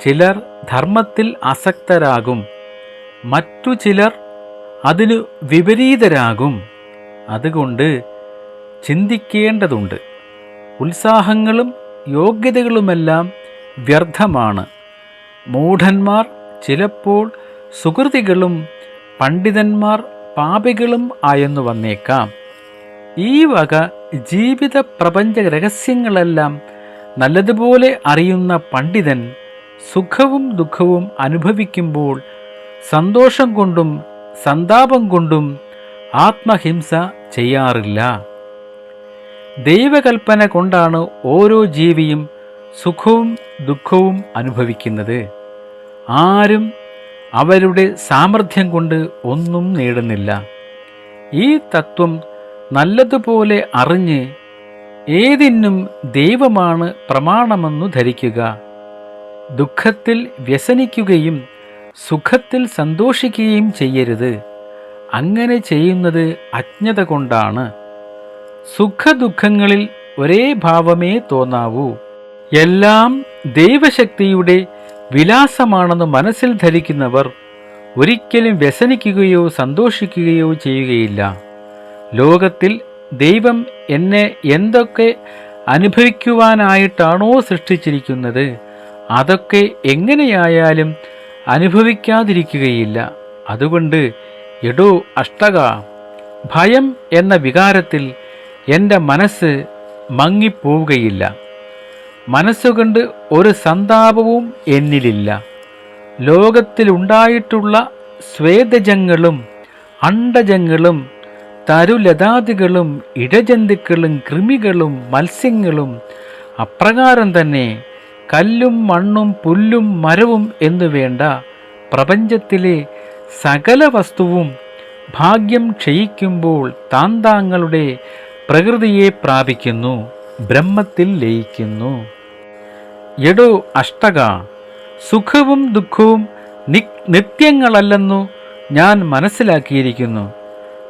ചിലർ ധർമ്മത്തിൽ ആസക്തരാകും, മറ്റു ചിലർ അതിനു വിപരീതരാകും. അതുകൊണ്ട് ചിന്തിക്കേണ്ടതുണ്ട്. ഉത്സാഹങ്ങളും യോഗ്യതകളുമെല്ലാം വ്യർത്ഥമാണ്. മൂഢന്മാർ ചിലപ്പോൾ സുകൃതികളും പണ്ഡിതന്മാർ പാപികളും ആയെന്നു വന്നേക്കാം. ഈ വക ജീവിത പ്രപഞ്ച രഹസ്യങ്ങളെല്ലാം നല്ലതുപോലെ അറിയുന്ന പണ്ഡിതൻ സുഖവും ദുഃഖവും അനുഭവിക്കുമ്പോൾ സന്തോഷം കൊണ്ടും സന്താപം കൊണ്ടും ആത്മഹിംസ ചെയ്യാറില്ല. ദൈവകൽപ്പന കൊണ്ടാണ് ഓരോ ജീവിയും സുഖവും ദുഃഖവും അനുഭവിക്കുന്നത്. ആരും അവരുടെ സാമർഥ്യം കൊണ്ട് ഒന്നും നേടുന്നില്ല. ഈ തത്വം നല്ലതുപോലെ അറിഞ്ഞ് ഏതിനും ദൈവമാണ് പ്രമാണമെന്നു ധരിക്കുക. ദുഃഖത്തിൽ വ്യസനിക്കുകയും സുഖത്തിൽ സന്തോഷിക്കുകയും ചെയ്യരുത്. അങ്ങനെ ചെയ്യുന്നത് അജ്ഞത കൊണ്ടാണ്. സുഖദുഃഖങ്ങളിൽ ഒരേ ഭാവമേ തോന്നാവൂ. എല്ലാം ദൈവശക്തിയുടെ വിലാസമാണെന്ന് മനസ്സിൽ ധരിക്കുന്നവർ ഒരിക്കലും വ്യസനിക്കുകയോ സന്തോഷിക്കുകയോ ചെയ്യുകയില്ല. ലോകത്തിൽ ദൈവം എന്നെ എന്തൊക്കെ അനുഭവിക്കുവാനായിട്ടാണോ സൃഷ്ടിച്ചിരിക്കുന്നത് അതൊക്കെ എങ്ങനെയായാലും അനുഭവിക്കാതിരിക്കുകയില്ല. അതുകൊണ്ട് എടോ അഷ്ടക, ഭയം എന്ന വികാരത്തിൽ എൻ്റെ മനസ്സ് മങ്ങിപ്പോവുകയില്ല. മനസ്സുകൊണ്ട് ഒരു സന്താപവും എന്നിലില്ല. ലോകത്തിലുണ്ടായിട്ടുള്ള സ്വേദജങ്ങളും അണ്ടജങ്ങളും തരുലതാദികളും ഇഴജന്തുക്കളും കൃമികളും മത്സ്യങ്ങളും അപ്രകാരം തന്നെ കല്ലും മണ്ണും പുല്ലും മരവും എന്നു വേണ്ട പ്രപഞ്ചത്തിലെ സകല വസ്തുവും ഭാഗ്യം ക്ഷയിക്കുമ്പോൾ താന്താങ്ങളുടെ പ്രകൃതിയെ പ്രാപിക്കുന്നു, ബ്രഹ്മത്തിൽ ലയിക്കുന്നു. എടോ അഷ്ടക, സുഖവും ദുഃഖവും നിത്യങ്ങളല്ലെന്നു ഞാൻ മനസ്സിലാക്കിയിരിക്കുന്നു.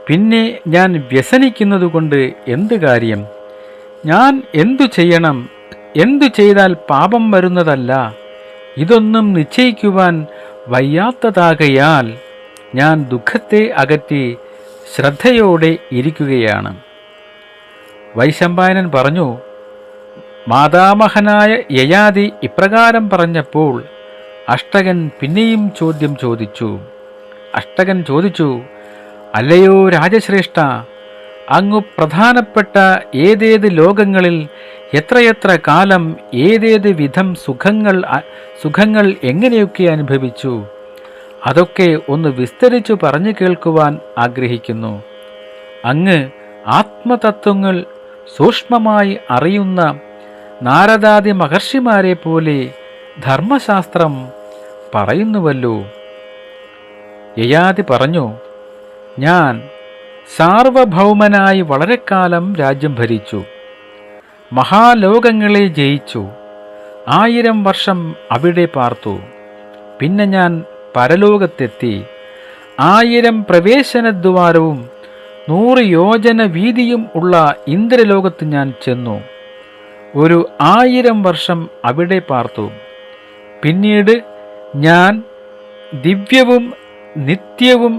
പിന്നെ ഞാൻ വ്യസനിക്കുന്നതുകൊണ്ട് എന്ത് കാര്യം? ഞാൻ എന്തു ചെയ്യണം? എന്തു ചെയ്താൽ പാപം വരുന്നതല്ല? ഇതൊന്നും നിശ്ചയിക്കുവാൻ വയ്യാത്തതാകയാൽ ഞാൻ ദുഃഖത്തെ അകറ്റി ശ്രദ്ധയോടെ ഇരിക്കുകയാണ്. വൈശമ്പായനൻ പറഞ്ഞു. മാതാമഹനായ യയാതി ഇപ്രകാരം പറഞ്ഞപ്പോൾ അഷ്ടകൻ പിന്നെയും ചോദ്യം ചോദിച്ചു. അഷ്ടകൻ ചോദിച്ചു, അല്ലയോ രാജശ്രേഷ്ഠ, അങ്ങു പ്രധാനപ്പെട്ട ഏതേത് ലോകങ്ങളിൽ എത്രയെത്ര കാലം ഏതേത് വിധം സുഖങ്ങൾ എങ്ങനെയൊക്കെ അനുഭവിച്ചു? അതൊക്കെ ഒന്ന് വിസ്തരിച്ചു പറഞ്ഞു കേൾക്കുവാൻ ആഗ്രഹിക്കുന്നു. അങ്ങ് ആത്മതത്വങ്ങൾ സൂക്ഷ്മമായി അറിയുന്ന നാരദാദി മഹർഷിമാരെ പോലെ ധർമ്മശാസ്ത്രം പറയുന്നുവല്ലോ. യയാതി പറഞ്ഞു, ഞാൻ സാർവഭൗമനായി വളരെക്കാലം രാജ്യം ഭരിച്ചു, മഹാലോകങ്ങളെ ജയിച്ചു, 1000 വർഷം അവിടെ പാർത്തു. പിന്നെ ഞാൻ പരലോകത്തെത്തി. 1000 പ്രവേശനദ്വാരവും 100 യോജന വീതിയും ഉള്ള ഇന്ദ്രലോകത്ത് ഞാൻ ചെന്നു. ഒരു 1000 വർഷം അവിടെ പാർത്തു. പിന്നീട് ഞാൻ ദിവ്യവും നിത്യവും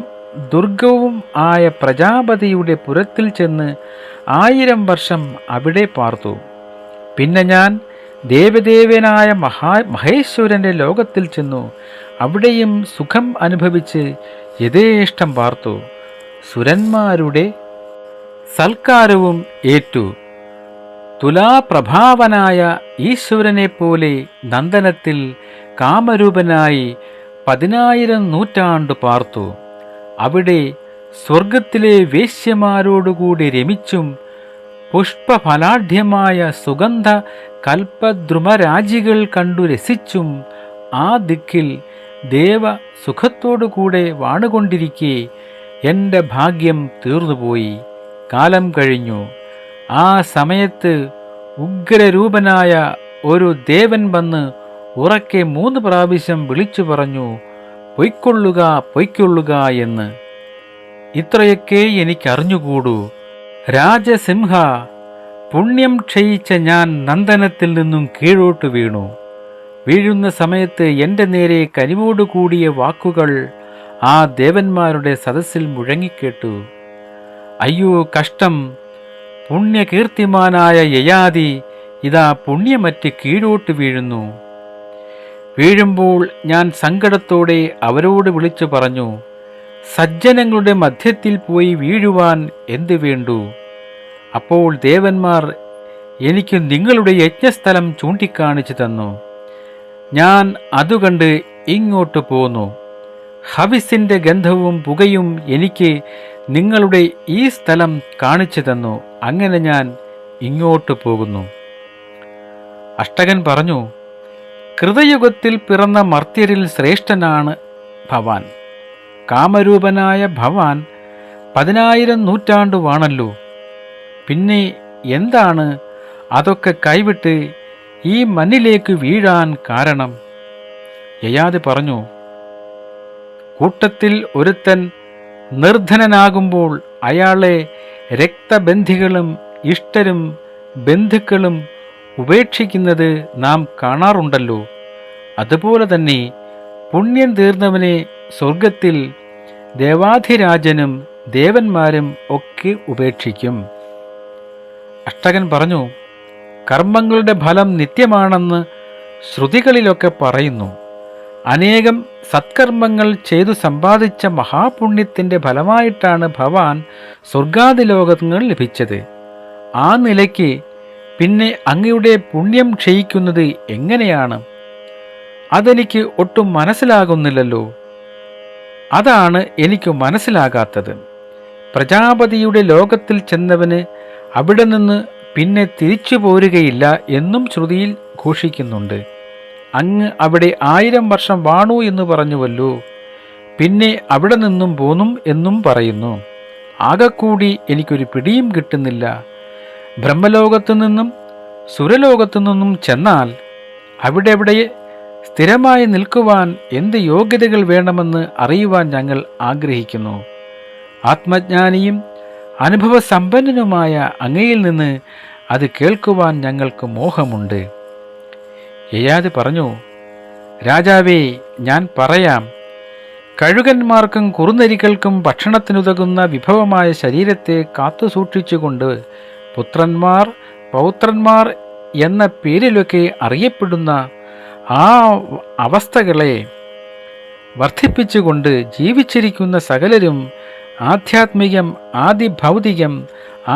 ദുർഗവും ആയ പ്രജാപതിയുടെ പുരത്തിൽ ചെന്ന് 1000 വർഷം അവിടെ പാർത്തു. പിന്നെ ഞാൻ ദേവദേവനായ മഹേശ്വരൻ്റെ ലോകത്തിൽ ചെന്നു. അവിടെയും സുഖം അനുഭവിച്ച് യഥേഷ്ടം പാർത്തു. സുരന്മാരുടെ സൽക്കാരവും ഏറ്റു. തുലാപ്രഭാവനായ ഈശ്വരനെ പോലെ നന്ദനത്തിൽ കാമരൂപനായി 10000 നൂറ്റാണ്ട് പാർത്തു. അവിടെ സ്വർഗത്തിലെ വേശ്യമാരോടുകൂടി രമിച്ചും പുഷ്പഫലാഢ്യമായ സുഗന്ധ കൽപ്പദ്രുമരാജികൾ കണ്ടു രസിച്ചും ആ ദിക്കിൽ ദേവ സുഖത്തോടുകൂടെ വാണുകൊണ്ടിരിക്കെ എൻ്റെ ഭാഗ്യം തീർന്നുപോയി. കാലം കഴിഞ്ഞു. ആ സമയത്ത് ഉഗ്രരൂപനായ ഒരു ദേവൻ വന്ന് ഉറക്കെ 3 പ്രാവശ്യം വിളിച്ചു പറഞ്ഞു, പൊയ്ക്കൊള്ളുക, പൊയ്ക്കൊള്ളുക എന്ന്. ഇത്രയൊക്കെ എനിക്കറിഞ്ഞുകൂടൂ. രാജസിംഹ, പുണ്യം ക്ഷയിച്ച ഞാൻ നന്ദനത്തിൽ നിന്നും കീഴോട്ട് വീണു. വീഴുന്ന സമയത്ത് എൻ്റെ നേരെ കനിവോടുകൂടിയ വാക്കുകൾ ആ ദേവന്മാരുടെ സദസ്സിൽ മുഴങ്ങിക്കേട്ടു. അയ്യോ കഷ്ടം! പുണ്യകീർത്തിമാനായ യയാതി ഇതാ പുണ്യമറ്റ് കീഴോട്ട് വീഴുന്നു. വീഴുമ്പോൾ ഞാൻ സങ്കടത്തോടെ അവരോട് വിളിച്ചു പറഞ്ഞു, സജ്ജനങ്ങളുടെ മധ്യത്തിൽ പോയി വീഴുവാൻ എന്തു വേണ്ടു? അപ്പോൾ ദേവന്മാർ എനിക്ക് നിങ്ങളുടെ യജ്ഞസ്ഥലം ചൂണ്ടിക്കാണിച്ചു തന്നു. ഞാൻ അതുകണ്ട് ഇങ്ങോട്ട് പോന്നു. ഹവിസിൻ്റെ ഗന്ധവും പുകയും എനിക്ക് നിങ്ങളുടെ ഈ സ്ഥലം കാണിച്ചു തന്നു. അങ്ങനെ ഞാൻ ഇങ്ങോട്ട് പോകുന്നു. അഷ്ടകൻ പറഞ്ഞു, കൃതയുഗത്തിൽ പിറന്ന മർത്യരിൽ ശ്രേഷ്ഠനാണ് ഭവാൻ. കാമരൂപനായ ഭവാൻ 10000 നൂറ്റാണ്ട് വാണല്ലോ. പിന്നെ എന്താണ് അതൊക്കെ കൈവിട്ട് ഈ മണ്ണിലേക്ക് വീഴാൻ കാരണം? യയാതി പറഞ്ഞു, കൂട്ടത്തിൽ ഒരുത്തൻ നിർധനനാകുമ്പോൾ അയാളെ രക്തബന്ധികളും ഇഷ്ടരും ബന്ധുക്കളും ഉപേക്ഷിക്കുന്നത് നാം കാണാറുണ്ടല്ലോ. അതുപോലെ തന്നെ പുണ്യം തീർന്നവനെ സ്വർഗത്തിൽ ദേവാധിരാജനും ദേവന്മാരും ഒക്കെ ഉപേക്ഷിക്കും. അഷ്ടകൻ പറഞ്ഞു, കർമ്മങ്ങളുടെ ഫലം നിത്യമാണെന്ന് ശ്രുതികളിലൊക്കെ പറയുന്നു. അനേകം സത്കർമ്മങ്ങൾ ചെയ്തു സമ്പാദിച്ച മഹാപുണ്യത്തിൻ്റെ ഫലമായിട്ടാണ് ഭവാൻ സ്വർഗാദിലോകങ്ങൾ ലഭിച്ചത്. ആ നിലയ്ക്ക് പിന്നെ അങ്ങയുടെ പുണ്യം ക്ഷയിക്കുന്നത് എങ്ങനെയാണ്? അതെനിക്ക് ഒട്ടും മനസ്സിലാകുന്നില്ലല്ലോ. അതാണ് എനിക്ക് മനസ്സിലാകാത്തത്. പ്രജാപതിയുടെ ലോകത്തിൽ ചെന്നവന് അവിടെ നിന്ന് പിന്നെ തിരിച്ചു പോരുകയില്ല എന്നും ശ്രുതിയിൽ ഘോഷിക്കുന്നുണ്ട്. അങ്ങ് അവിടെ 1000 വർഷം വാണു എന്ന് പറഞ്ഞുവല്ലോ. പിന്നെ അവിടെ നിന്നും പോന്നും എന്നും പറയുന്നു. ആകെക്കൂടി എനിക്കൊരു പിടിയും കിട്ടുന്നില്ല. ബ്രഹ്മലോകത്തു നിന്നും സുരലോകത്തു നിന്നും ചെന്നാൽ അവിടെ സ്ഥിരമായി നിൽക്കുവാൻ എന്ത് യോഗ്യതകൾ വേണമെന്ന് അറിയുവാൻ ഞങ്ങൾ ആഗ്രഹിക്കുന്നു. ആത്മജ്ഞാനിയും അനുഭവസമ്പന്നനുമായ അങ്ങയിൽ നിന്ന് അത് കേൾക്കുവാൻ ഞങ്ങൾക്ക് മോഹമുണ്ട്. യയാതി പറഞ്ഞു, രാജാവേ, ഞാൻ പറയാം. കഴുകന്മാർക്കും കുറുനരികൾക്കും ഭക്ഷണത്തിനുതകുന്ന വിഭവമായ ശരീരത്തെ കാത്തു സൂക്ഷിച്ചുകൊണ്ട് പുത്രന്മാർ, പൗത്രന്മാർ എന്ന പേരിലൊക്കെ അറിയപ്പെടുന്ന ആ അവസ്ഥകളെ വർദ്ധിപ്പിച്ചുകൊണ്ട് ജീവിച്ചിരിക്കുന്ന സകലരും ആധ്യാത്മികം, ആദിഭൗതികം,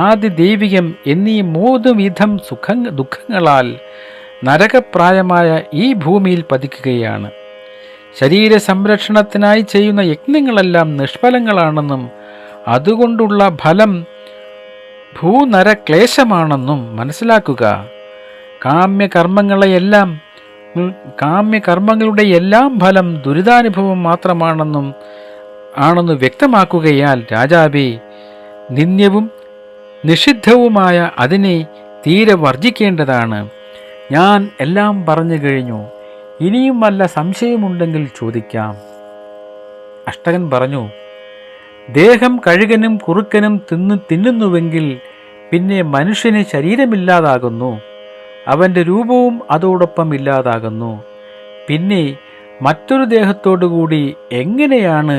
ആദിദൈവികം എന്നീ 3 വിധം ദുഃഖങ്ങളാൽ നരകപ്രായമായ ഈ ഭൂമിയിൽ പതിക്കുകയാണ്. ശരീര സംരക്ഷണത്തിനായി ചെയ്യുന്ന യജ്ഞങ്ങളെല്ലാം നിഷ്ഫലങ്ങളാണെന്നും അതുകൊണ്ടുള്ള ഫലം ഭൂനരക്ലേശമാണെന്നും മനസ്സിലാക്കുക. കാമ്യകർമ്മങ്ങളുടെ എല്ലാം ഫലം ദുരിതാനുഭവം മാത്രമാണെന്ന് വ്യക്തമാക്കുകയാൽ രാജാവേ, നിന്ദ്യവും നിഷിദ്ധവുമായ അതിനെ തീരെ വർജിക്കേണ്ടതാണ്. ഞാൻ എല്ലാം പറഞ്ഞു കഴിഞ്ഞു. ഇനിയും വല്ല സംശയമുണ്ടെങ്കിൽ ചോദിക്കാം. അഷ്ടകൻ പറഞ്ഞു, ദേഹം കഴുകനും കുറുക്കനും തിന്നുന്നുവെങ്കിൽ പിന്നെ മനുഷ്യന് ശരീരമില്ലാതാകുന്നു, അവൻ്റെ രൂപവും അതോടൊപ്പം ഇല്ലാതാകുന്നു. പിന്നെ മറ്റൊരു ദേഹത്തോടുകൂടി എങ്ങനെയാണ്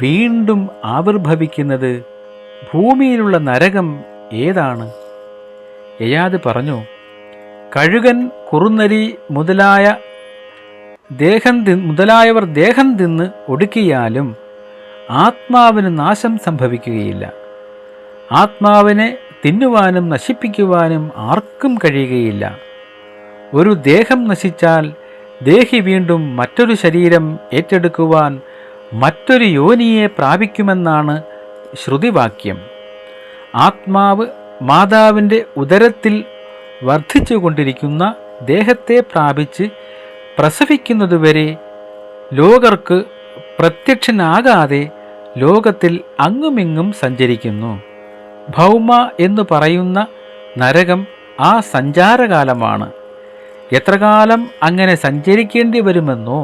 വീണ്ടും ആവിർഭവിക്കുന്നത്? ഭൂമിയിലുള്ള നരകം ഏതാണ്? യയാതി പറഞ്ഞു, കഴുകൻ, കുറുനരി മുതലായവർ ദേഹം തിന്ന് ഒടുക്കിയാലും ആത്മാവിന് നാശം സംഭവിക്കുകയില്ല. ആത്മാവിനെ തിന്നുവാനും നശിപ്പിക്കുവാനും ആർക്കും കഴിയുകയില്ല. ഒരു ദേഹം നശിച്ചാൽ ദേഹി വീണ്ടും മറ്റൊരു ശരീരം ഏറ്റെടുക്കുവാൻ മറ്റൊരു യോനിയെ പ്രാപിക്കുമെന്നാണ് ശ്രുതിവാക്യം. ആത്മാവ് മാതാവിൻ്റെ ഉദരത്തിൽ വർദ്ധിച്ചുകൊണ്ടിരിക്കുന്ന ദേഹത്തെ പ്രാപിച്ച് പ്രസവിക്കുന്നതുവരെ ലോകർക്ക് പ്രത്യക്ഷനാകാതെ ലോകത്തിൽ അങ്ങുമിങ്ങും സഞ്ചരിക്കുന്നു. ഭൗമ എന്ന് പറയുന്ന നരകം ആ സഞ്ചാരകാലമാണ്. എത്ര കാലം അങ്ങനെ സഞ്ചരിക്കേണ്ടി വരുമെന്നോ,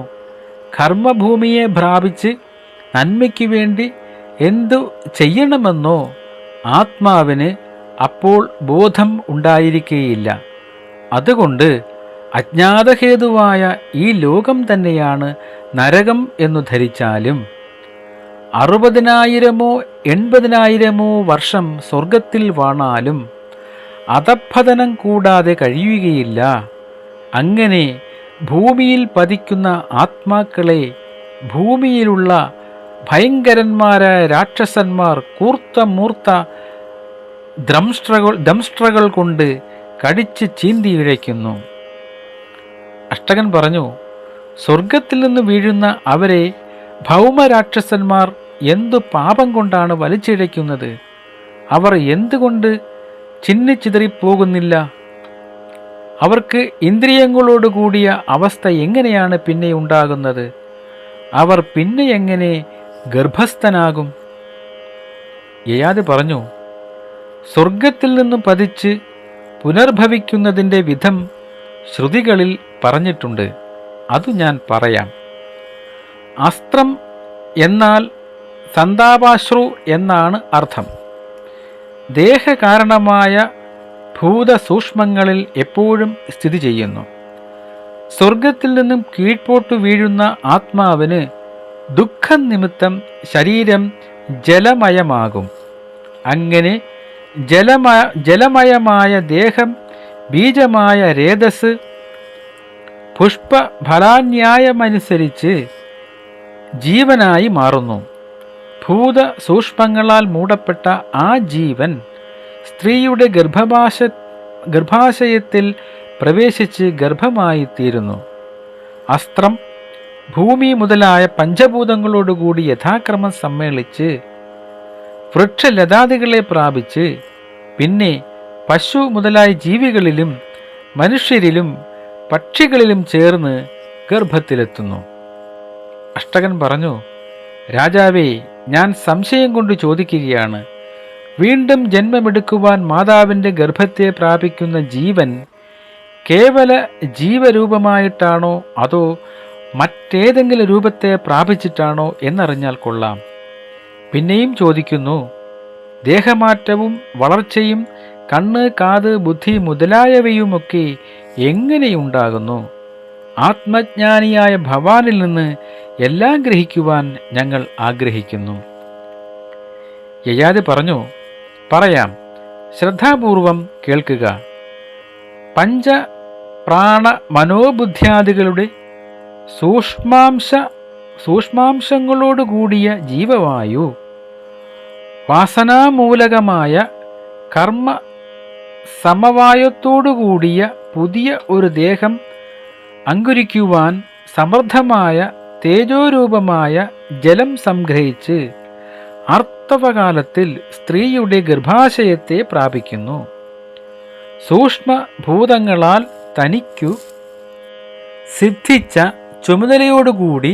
കർമ്മഭൂമിയെ പ്രാപിച്ച് നന്മയ്ക്ക് വേണ്ടി എന്തു ചെയ്യണമെന്നോ ആത്മാവിന് അപ്പോൾ ബോധം ഉണ്ടായിരിക്കുകയില്ല. അതുകൊണ്ട് അജ്ഞാതഹേതുവായ ഈ ലോകം തന്നെയാണ് നരകം എന്നു ധരിച്ചാലും 60,000 80,000 വർഷം സ്വർഗത്തിൽ വാണാലും അധഃപതനം കൂടാതെ കഴിയുകയില്ല. അങ്ങനെ ഭൂമിയിൽ പതിക്കുന്ന ആത്മാക്കളെ ഭൂമിയിലുള്ള ഭയങ്കരന്മാരായ രാക്ഷസന്മാർ കൂർത്ത ദംഷ്ട്രകൾ കൊണ്ട് കടിച്ച് ചീന്തി ഇഴയ്ക്കുന്നു. അഷ്ടകൻ പറഞ്ഞു, സ്വർഗത്തിൽ നിന്ന് വീഴുന്ന അവരെ ഭൗമരാക്ഷസന്മാർ എന്തു പാപം കൊണ്ടാണ് വലിച്ചിഴയ്ക്കുന്നത്? അവർ എന്തുകൊണ്ട് ചിന്നിച്ചിതറിപ്പോകുന്നില്ല? അവർക്ക് ഇന്ദ്രിയങ്ങളോടുകൂടിയ അവസ്ഥ എങ്ങനെയാണ് പിന്നെ ഉണ്ടാകുന്നത്? അവർ പിന്നെ എങ്ങനെ ഗർഭസ്ഥനാകും? യയാതി പറഞ്ഞു, സ്വർഗത്തിൽ നിന്നും പതിച്ച് പുനർഭവിക്കുന്നതിൻ്റെ വിധം ശ്രുതികളിൽ പറഞ്ഞിട്ടുണ്ട്. അതു ഞാൻ പറയാം. അസ്ത്രം എന്നാൽ സന്താപാശ്രു എന്നാണ് അർത്ഥം. ദേഹകാരണമായ ഭൂതസൂക്ഷ്മങ്ങളിൽ എപ്പോഴും സ്ഥിതി ചെയ്യുന്നു. സ്വർഗത്തിൽ നിന്നും കീഴ്പോട്ടു വീഴുന്ന ആത്മാവിന് ദുഃഖം നിമിത്തം ശരീരം ജലമയമാകും. അങ്ങനെ ജലമയമായ ദേഹം ബീജമായ രേതസ് പുഷ്പഫലാന്യായമനുസരിച്ച് ജീവനായി മാറുന്നു. ഭൂതസൂക്ഷ്മങ്ങളാൽ മൂടപ്പെട്ട ആ ജീവൻ സ്ത്രീയുടെ ഗർഭാശയത്തിൽ പ്രവേശിച്ച് ഗർഭമായിത്തീരുന്നു. അസ്ത്രം ഭൂമി മുതലായ പഞ്ചഭൂതങ്ങളോടുകൂടി യഥാക്രമം സമ്മേളിച്ച് വൃക്ഷലതാദികളെ പ്രാപിച്ച് പിന്നെ പശു മുതലായ ജീവികളിലും മനുഷ്യരിലും പക്ഷികളിലും ചേർന്ന് ഗർഭത്തിലെത്തുന്നു. അഷ്ടകൻ പറഞ്ഞു, രാജാവേ, ഞാൻ സംശയം കൊണ്ട് ചോദിക്കുകയാണ്. വീണ്ടും ജന്മമെടുക്കുവാൻ മാതാവിൻ്റെ ഗർഭത്തെ പ്രാപിക്കുന്ന ജീവൻ കേവല ജീവരൂപമായിട്ടാണോ അതോ മറ്റേതെങ്കിലും രൂപത്തെ പ്രാപിച്ചിട്ടാണോ എന്നറിഞ്ഞാൽ കൊള്ളാം. പിന്നെയും ചോദിക്കുന്നു, ദേഹമാറ്റവും വളർച്ചയും കണ്ണ്, കാത്, ബുദ്ധി മുതലായവയുമൊക്കെ എങ്ങനെയുണ്ടാകുന്നു? ആത്മജ്ഞാനിയായ ഭവാനിൽ നിന്ന് എല്ലാം ഗ്രഹിക്കുവാൻ ഞങ്ങൾ ആഗ്രഹിക്കുന്നു. യയാതി പറഞ്ഞു, പറയാം, ശ്രദ്ധാപൂർവം കേൾക്കുക. പഞ്ച പ്രാണ മനോബുദ്ധ്യാദികളുടെ സൂക്ഷ്മാംശങ്ങളോടുകൂടിയ ജീവവായു, വാസനാമൂലകമായ കർമ്മ സമവായത്തോടുകൂടിയ പുതിയ ഒരു ദേഹം അങ്കുരിക്കുവാൻ സമർത്ഥമായ തേജോരൂപമായ ജലം സംഗ്രഹിച്ച് ആർത്തവകാലത്തിൽ സ്ത്രീയുടെ ഗർഭാശയത്തെ പ്രാപിക്കുന്നു. സൂക്ഷ്മഭൂതങ്ങളാൽ തനിക്കു സിദ്ധിച്ച ചുമതലയോടുകൂടി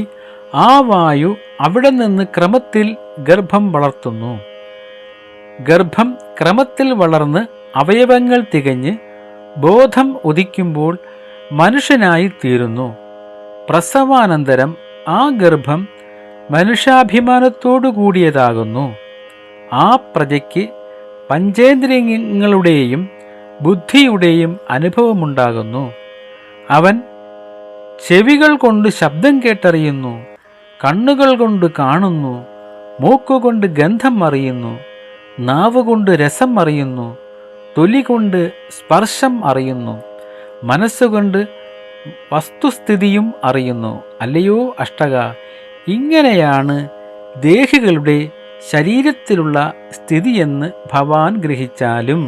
ആ വായു അവിടെ നിന്ന് ക്രമത്തിൽ ഗർഭം വളർത്തുന്നു. ഗർഭം ക്രമത്തിൽ വളർന്ന് അവയവങ്ങൾ തികഞ്ഞ് ബോധം ഉദിക്കുമ്പോൾ മനുഷ്യനായി തീരുന്നു. പ്രസവാനന്തരം ആ ഗർഭം മനുഷ്യാഭിമാനത്തോടു കൂടിയതാകുന്നു. ആ പ്രജയ്ക്ക് പഞ്ചേന്ദ്രിയങ്ങളുടെയും ബുദ്ധിയുടെയും അനുഭവമുണ്ടാകുന്നു. അവൻ ചെവികൾ കൊണ്ട് ശബ്ദം കേട്ടറിയുന്നു, കണ്ണുകൾ കൊണ്ട് കാണുന്നു, മൂക്കുകൊണ്ട് ഗന്ധം അറിയുന്നു, നാവുകൊണ്ട് രസം അറിയുന്നു, തൊലി കൊണ്ട് സ്പർശം അറിയുന്നു, മനസ്സുകൊണ്ട് വസ്തുസ്ഥിതിയും അറിയുന്നു. അല്ലയോ അഷ്ടക, ഇങ്ങനെയാണ് ദേഹികളുടെ ശരീരത്തിലുള്ള സ്ഥിതിയെന്ന് ഭവാൻ ഗ്രഹിച്ചാലും